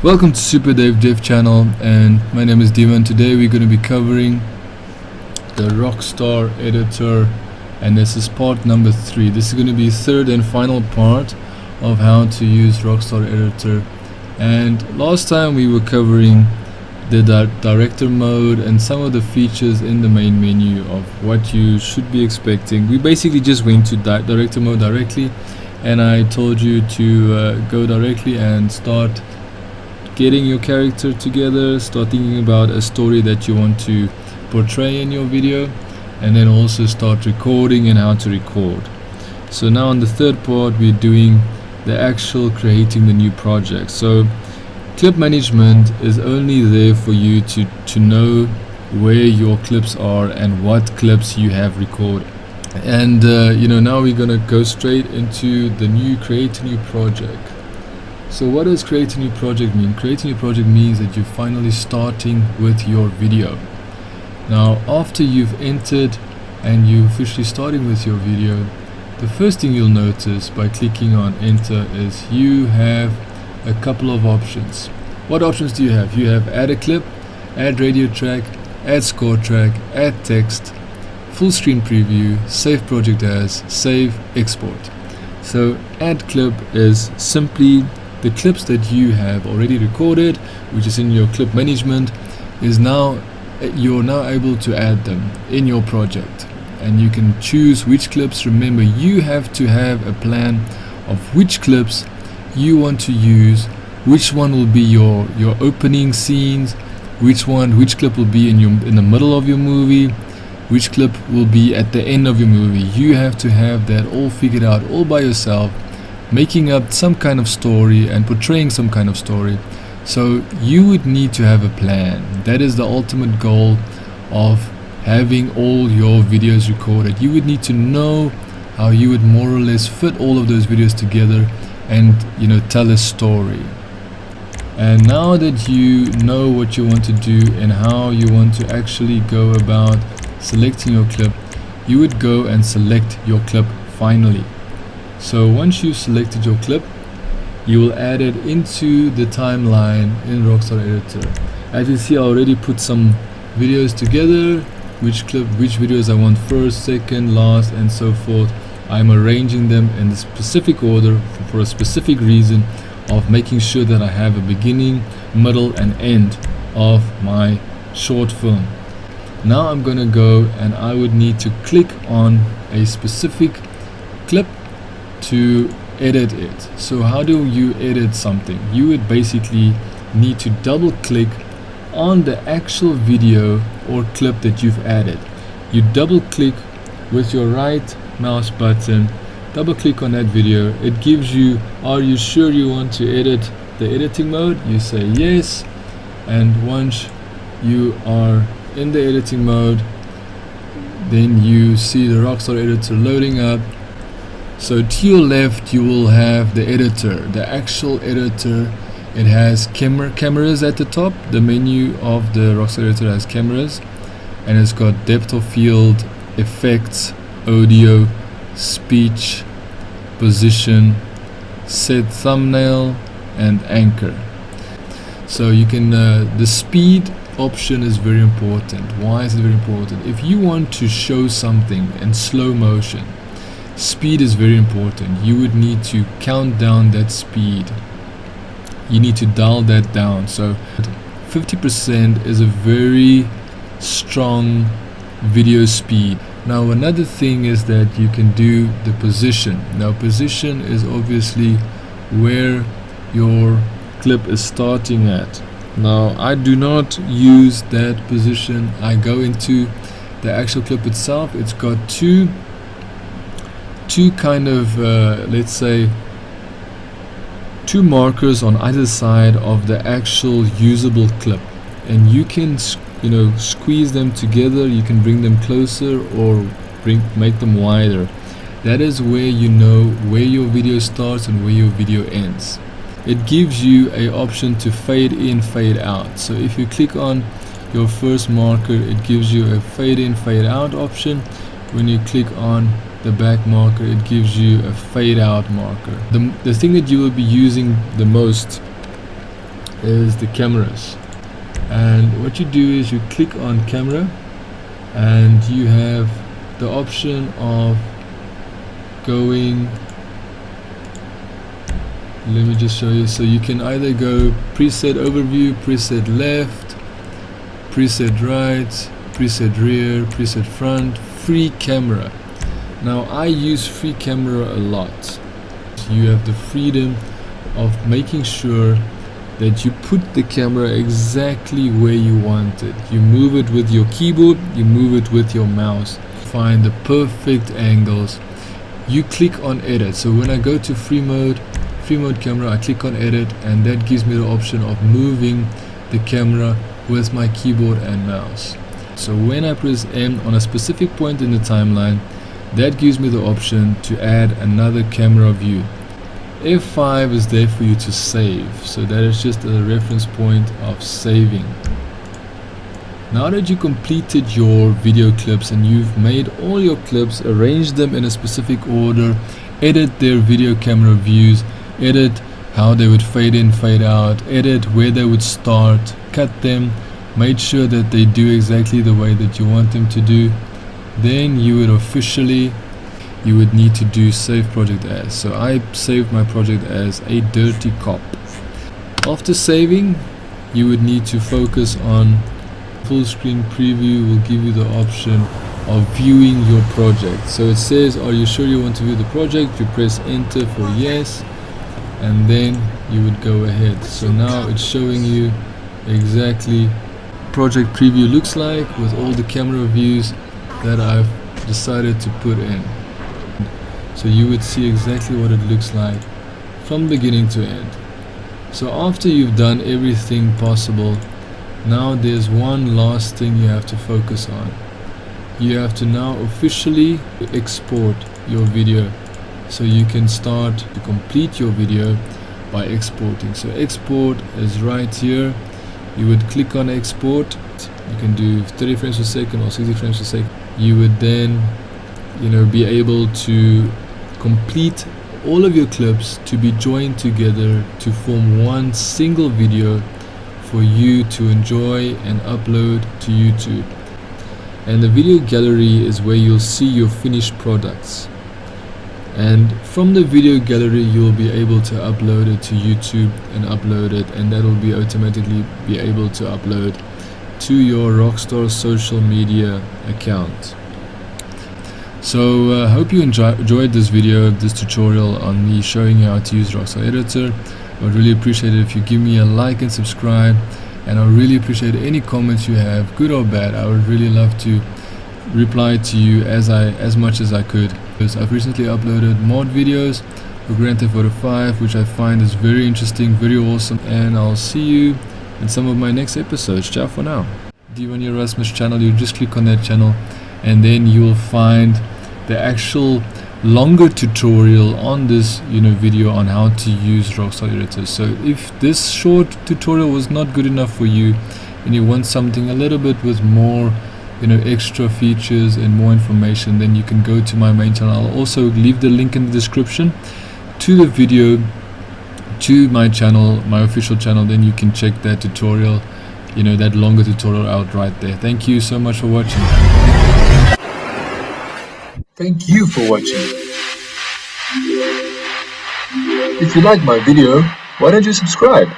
Welcome to Super Dave Dev channel, and my name is Diva, and today we're going to be covering the Rockstar Editor, and this is part number 3. This is going to be third and final part of how to use Rockstar Editor. And last time we were covering the director mode and some of the features in the main menu of what you should be expecting. We basically just went to director mode directly, and I told you to go directly and start getting your character together, start thinking about a story that you want to portray in your video, and then also start recording and how to record. So now on the third part we're doing the actual creating the new project. So clip management is only there for you to know where your clips are and what clips you have recorded. And now we're gonna go straight into the new create a new project. So what does create a new project mean? Create a new project means that you're finally starting with your video. Now after you've entered and you're officially starting with your video, the first thing you'll notice by clicking on enter is you have a couple of options. What options do you have? You have add a clip, add radio track, add score track, add text, full screen preview, save project as, save, export. So add clip is simply the clips that you have already recorded, which is in your clip management, is now you're now able to add them in your project, and you can choose which clips. Remember, you have to have a plan of which clips you want to use, which one will be your opening scenes, which clip will be in the middle of your movie, which clip will be at the end of your movie. You have to have that all figured out all by yourself, making up some kind of story and portraying some kind of story. So you would need to have a plan. That is the ultimate goal of having all your videos recorded. You would need to know how you would more or less fit all of those videos together and tell a story. And now that you know what you want to do and how you want to actually go about selecting your clip, you would go and select your clip finally. So once you've selected your clip, you will add it into the timeline in Rockstar Editor. As you see, I already put some videos together, which videos I want first, second, last, and so forth. I'm arranging them in the specific order for a specific reason of making sure that I have a beginning, middle, and end of my short film. Now I'm gonna go and I would need to click on a specific clip to edit it. So how do you edit something? You would basically need to double click on the actual video or clip that you've added. You double click with your right mouse button, double click on that video. It gives you, are you sure you want to edit the editing mode? You say yes, and once you are in the editing mode, then you see the Rockstar Editor loading up. So to your left you will have the editor, the actual editor. It has cameras at the top. The menu of the Rockstar Editor has cameras, and it's got depth of field, effects, audio, speech, position, set thumbnail, and anchor. So you can the speed option is very important. Why is it very important? If you want to show something in slow motion, speed is very important. You would need to count down that speed. You need to dial that down. So 50% is a very strong video speed. Now another thing is that you can do the position. Now position is obviously where your clip is starting at. Now I do not use that position. I go into the actual clip itself. It's got two kind of let's say two markers on either side of the actual usable clip, and you can squeeze them together. You can bring them closer or make them wider. That is where you know where your video starts and where your video ends. It gives you a option to fade in, fade out. So if you click on your first marker, it gives you a fade in, fade out option. When you click on the back marker, it gives you a fade out marker. The thing that you will be using the most is the cameras. And what you do is you click on camera, and you have the option of going, let me just show you. So you can either go preset overview, preset left, preset right, preset rear, preset front, free camera. Now I use free camera a lot. You have the freedom of making sure that you put the camera exactly where you want it. You move it with your keyboard, you move it with your mouse, find the perfect angles. You click on edit. So when I go to free mode camera, I click on edit, and that gives me the option of moving the camera with my keyboard and mouse. So when I press M on a specific point in the timeline, that gives me the option to add another camera view. F5 is there for you to save, so that is just a reference point of saving. Now that you completed your video clips and you've made all your clips, arranged them in a specific order, edit their video camera views, edit how they would fade in, fade out, edit where they would start, cut them, made sure that they do exactly the way that you want them to do, then you would need to do save project as. So I saved my project as a dirty cop. After saving, you would need to focus on full screen preview. Will give you the option of viewing your project. So it says, are you sure you want to view the project? You press enter for yes, and then you would go ahead. So now it's showing you exactly project preview looks like with all the camera views that I've decided to put in. So you would see exactly what it looks like from beginning to end. So after you've done everything possible, now there's one last thing you have to focus on. You have to now officially export your video, so you can start to complete your video by exporting. So export is right here. You would click on export. You can do 30 frames per second or 60 frames per second. You would then be able to complete all of your clips to be joined together to form one single video for you to enjoy and upload to YouTube. And the video gallery is where you'll see your finished products, and from the video gallery you'll be able to upload it to YouTube and upload it, and that will be automatically be able to upload to your Rockstar social media account. So I hope you enjoyed this video, this tutorial on me showing you how to use Rockstar Editor. I would really appreciate it if you give me a like and subscribe, and I really appreciate any comments you have, good or bad. I would really love to reply to you as much as I could, because I've recently uploaded mod videos for Grand Theft Auto 5, which I find is very interesting, very awesome, and I'll see you in some of my next episodes. Ciao for now. D1 Erasmus channel, you just click on that channel, and then you will find the actual longer tutorial on this video on how to use Rockstar Editor. So if this short tutorial was not good enough for you and you want something a little bit with more extra features and more information, then you can go to my main channel. I'll also leave the link in the description to the video to my channel, my official channel. Then you can check that tutorial, that longer tutorial out right there. Thank you so much for watching. Thank you for watching. If you like my video, why don't you subscribe?